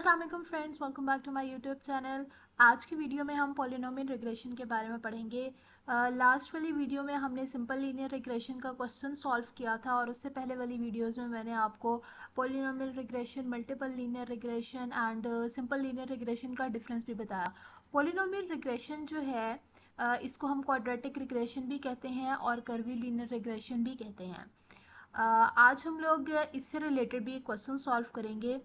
अस्सलाम वालेकुम friends, welcome back to my YouTube channel. आज की वीडियो में हम पॉलिनोमियल रिग्रेशन के बारे में पढ़ेंगे। लास्ट वाली वीडियो में हमने सिंपल लीनियर रिग्रेशन का क्वेश्चन सॉल्व किया था और उससे पहले वाली वीडियोस में मैंने आपको polynomial regression, multiple linear regression and simple linear regression का डिफरेंस भी बताया। पॉलिनोमियल रिग्रेशन जो है इसको हम क्वाड्रेटिक रिग्रेशन भी कहते हैं और कर्वी लीनियर रिग्रेशन भी कहते हैं। आज हम लोग इससे रिलेटेड भी एक क्वेश्चन सॉल्व करेंगे।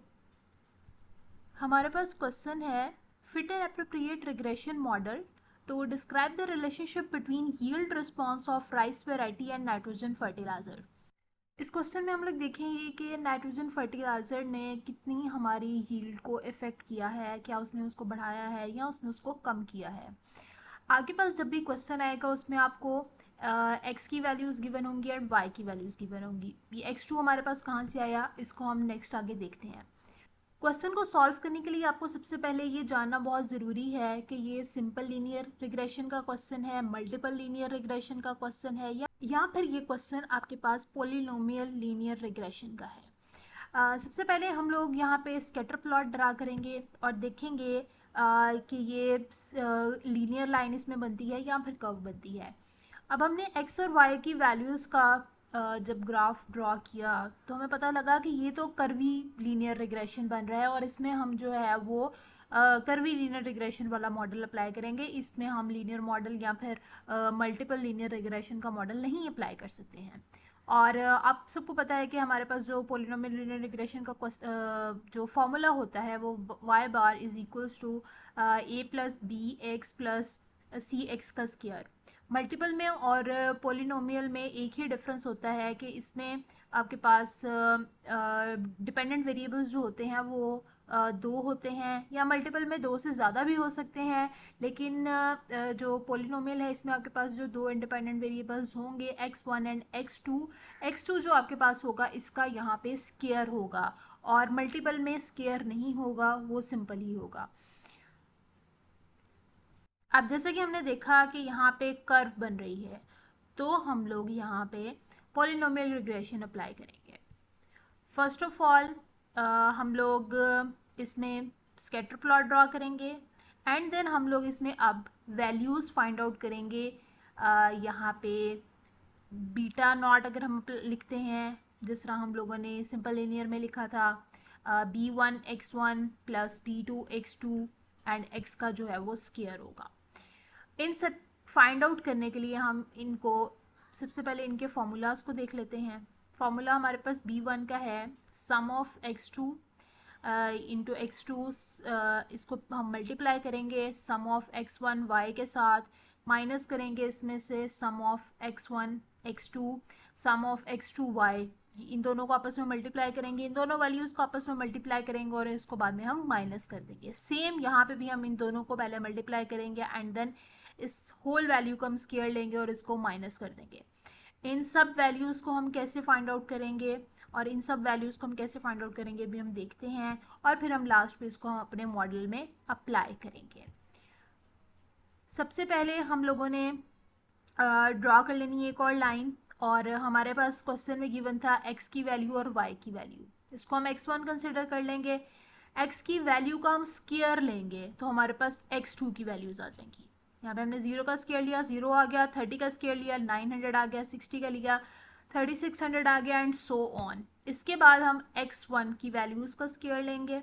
हमारे पास क्वेश्चन है, fit an appropriate regression model to describe the relationship between yield response of rice variety and nitrogen fertiliser. इस क्वेश्चन में हम लोग देखेंगे कि नाइट्रोजन फर्टिलाइजर ने कितनी हमारी यील्ड को इफेक्ट किया है, क्या उसने उसको बढ़ाया है या उसने उसको कम किया है। आगे पास जब भी क्वेश्चन आएगा उसमें आपको एक्स की वैल्यूज़ गिवन होंगी और वाई की वैल्यूज़ गिवन होंगी। ये एक्स2 हमारे पास कहाँ से आया, इसको हम नेक्स्ट आगे देखते हैं। क्वेश्चन को सॉल्व करने के लिए आपको सबसे पहले ये जानना बहुत ज़रूरी है कि ये सिंपल लीनियर रिग्रेशन का क्वेश्चन है, मल्टीपल लीनियर रिग्रेशन का क्वेश्चन है या फिर ये क्वेश्चन आपके पास पॉलिनोमियल लीनियर रिग्रेशन का है। सबसे पहले हम लोग यहाँ पे स्कैटर प्लॉट ड्रा करेंगे और देखेंगे कि ये लीनियर लाइन इसमें बनती है या फिर कर्व बनती है। अब हमने एक्स और वाई की वैल्यूज़ का जब ग्राफ ड्रॉ किया तो हमें पता लगा कि ये तो कर्वी लीनियर रिग्रेशन बन रहा है और इसमें हम जो है वो कर्वी लीनियर रिग्रेशन वाला मॉडल अप्लाई करेंगे। इसमें हम लीनियर मॉडल या फिर मल्टीपल लीनियर रिग्रेशन का मॉडल नहीं अप्लाई कर सकते हैं। और आप सबको पता है कि हमारे पास जो पॉलिनोमियल लीनियर रिग्रेशन का जो फॉर्मूला होता है वो y bar is equals to a plus b x plus c x का स्क्वायर। मल्टीपल में और पॉलिनोमियल में एक ही डिफरेंस होता है कि इसमें आपके पास डिपेंडेंट वेरिएबल्स जो होते हैं वो दो होते हैं, या मल्टीपल में दो से ज़्यादा भी हो सकते हैं। लेकिन जो पॉलिनोमियल है इसमें आपके पास जो दो इंडिपेंडेंट वेरिएबल्स होंगे x1 एंड x2 जो आपके पास होगा इसका यहाँ पे स्क्वायर होगा और मल्टीपल में स्क्वायर नहीं होगा, वो सिंपल ही होगा। अब जैसे कि हमने देखा कि यहाँ पे कर्व बन रही है तो हम लोग यहाँ पे पॉलिनोमियल रिग्रेशन अप्लाई करेंगे। फर्स्ट ऑफ ऑल हम लोग इसमें स्कैटर प्लॉट ड्रॉ करेंगे एंड देन हम लोग इसमें अब वैल्यूज़ फाइंड आउट करेंगे। यहाँ पे बीटा नॉट अगर हम लिखते हैं जिस तरह हम लोगों ने सिंपल लिनियर में लिखा था, b1 x1 plus b2 x2 and x का जो है वो स्क्वायर होगा। इन सब फाइंड आउट करने के लिए हम इनको सबसे पहले इनके फॉर्मूलाज को देख लेते हैं। फॉर्मूला हमारे पास b1 का है sum of x2 into x2, इसको हम मल्टीप्लाई करेंगे सम ऑफ x1 y के साथ, माइनस करेंगे इसमें से sum of x1 x2 sum of x2 y। इन दोनों को आपस में मल्टीप्लाई करेंगे, इन दोनों वैल्यूज़ को आपस में मल्टीप्लाई करेंगे और इसको बाद में हम माइनस कर देंगे। सेम यहाँ पे भी हम इन दोनों को पहले मल्टीप्लाई करेंगे एंड देन इस होल वैल्यू को हम स्क्वायर लेंगे और इसको माइनस कर देंगे। इन सब वैल्यूज़ को हम कैसे फाइंड आउट करेंगे और इन सब वैल्यूज़ को हम कैसे फाइंड आउट करेंगे भी हम देखते हैं और फिर हम लास्ट पे इसको हम अपने मॉडल में अप्लाई करेंगे। सबसे पहले हम लोगों ने ड्रॉ कर लेनी है एक और लाइन और हमारे पास क्वेश्चन में गिवन था x की वैल्यू और y की वैल्यू। इसको हम x1 कंसिडर कर लेंगे, x की वैल्यू का हम स्क्वायर लेंगे तो हमारे पास x2 की वैल्यूज़ आ जाएंगी। यहाँ पे हमने 0 का स्क्वायर लिया, 0 आ गया, 30 का स्क्वायर लिया 900 आ गया, 60 का लिया 3600 आ गया एंड सो ऑन। इसके बाद हम x1 की वैल्यूज़ का स्क्वायर लेंगे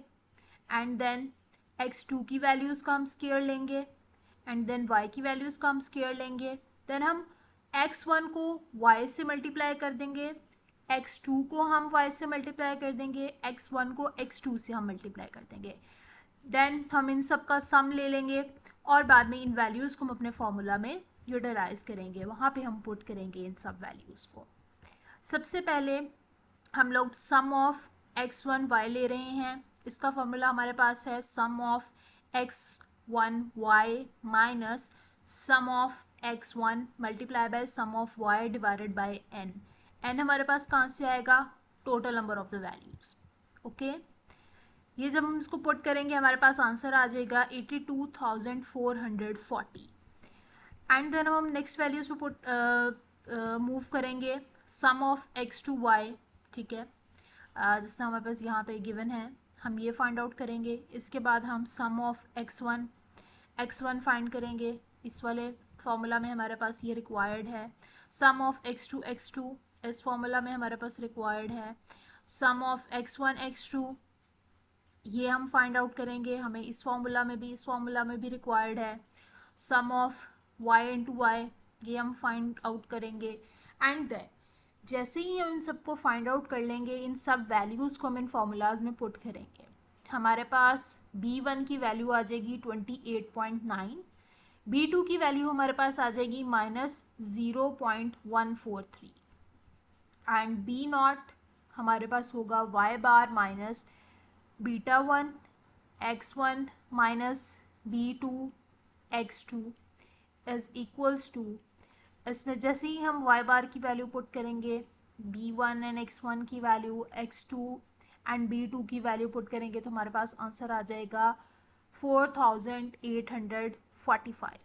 एंड देन x2 की वैल्यूज़ का हम स्क्वायर लेंगे एंड देन y की वैल्यूज़ का हम स्क्वायर लेंगे। देन हम x1 को y से मल्टीप्लाई कर देंगे, x2 को हम y से मल्टीप्लाई कर देंगे, x1 को x2 से हम मल्टीप्लाई कर देंगे। देन हम इन सब का सम ले लेंगे और बाद में इन वैल्यूज़ को हम अपने फॉर्मूला में यूटिलाइज करेंगे, वहाँ पे हम पुट करेंगे इन सब वैल्यूज़ को। सबसे पहले हम लोग सम ऑफ x1 y ले रहे हैं। इसका फॉर्मूला हमारे पास है sum of x1 y minus sum of x1 multiply by sum of y divided by n। n हमारे पास कहाँ से आएगा, total number of the values. Okay, ये जब हम इसको पुट करेंगे हमारे पास आंसर आ जाएगा 82,440 एंड देन हम नेक्स्ट वैल्यूज पे पुट मूव करेंगे सम ऑफ x2 y। ठीक है, जिससे हमारे पास यहाँ पे गिवन है हम ये फाइंड आउट करेंगे। इसके बाद हम सम ऑफ x1 फाइंड करेंगे। इस वाले फॉर्मूला में हमारे पास ये रिक्वायर्ड है। सम ऑफ x2 इस फॉर्मूला में हमारे पास रिक्वायर्ड है। सम ऑफ x1 ये हम फाइंड आउट करेंगे, हमें इस फॉर्मूला में भी रिक्वायर्ड है। Sum of y into Y ये हम फाइंड आउट करेंगे। एंड देन जैसे ही हम इन सबको फाइंड आउट कर लेंगे, इन सब वैल्यूज़ को हम इन फार्मूलाज में पुट करेंगे। हमारे पास b1 की वैल्यू आ जाएगी 28.9, b2 की वैल्यू हमारे पास आ जाएगी -0.143 एंड b0 हमारे पास होगा y bar minus β1 x1 minus b2 x2 is equals to, इसमें जैसे ही हम y बार की वैल्यू पुट करेंगे, b1 एंड x1 की वैल्यू, x2 एंड b2 की वैल्यू पुट करेंगे, तो हमारे पास आंसर आ जाएगा 4845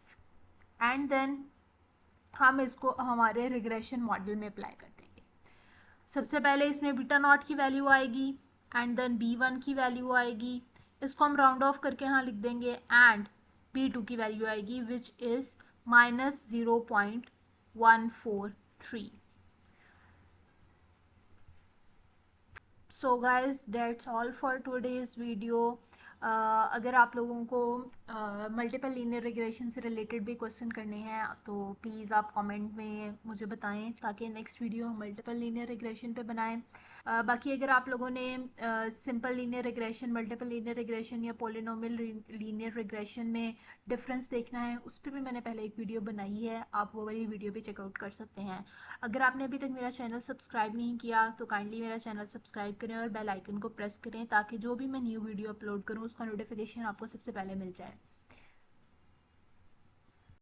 एंड देन हम इसको हमारे रिग्रेशन मॉडल में अप्लाई कर देंगे। सबसे पहले इसमें β0 की वैल्यू आएगी एंड देन b1 की वैल्यू आएगी, इसको हम राउंड ऑफ करके यहाँ लिख देंगे, एंड b2 की वैल्यू आएगी which is -0.143। So guys that's all for today's video. अगर आप लोगों को मल्टीपल लीनियर रिग्रेशन से रिलेटेड भी क्वेश्चन करने हैं तो प्लीज़ आप कमेंट में मुझे बताएं, ताकि नेक्स्ट वीडियो हम मल्टीपल लीनियर रिग्रेशन पे बनाएं। बाकी अगर आप लोगों ने simple linear regression, multiple linear regression या पॉलिनोमियल लीनियर रिग्रेशन में डिफरेंस देखना है, उस पर भी मैंने पहले एक वीडियो बनाई है, आप वो वाली वीडियो भी चेकआउट कर सकते हैं। अगर आपने अभी तक मेरा चैनल सब्सक्राइब नहीं किया तो काइंडली मेरा चैनल सब्सक्राइब करें और बेल आइकन को प्रेस करें, ताकि जो भी मैं न्यू वीडियो अपलोड करूँ उसका नोटिफिकेशन आपको सबसे पहले मिल जाए।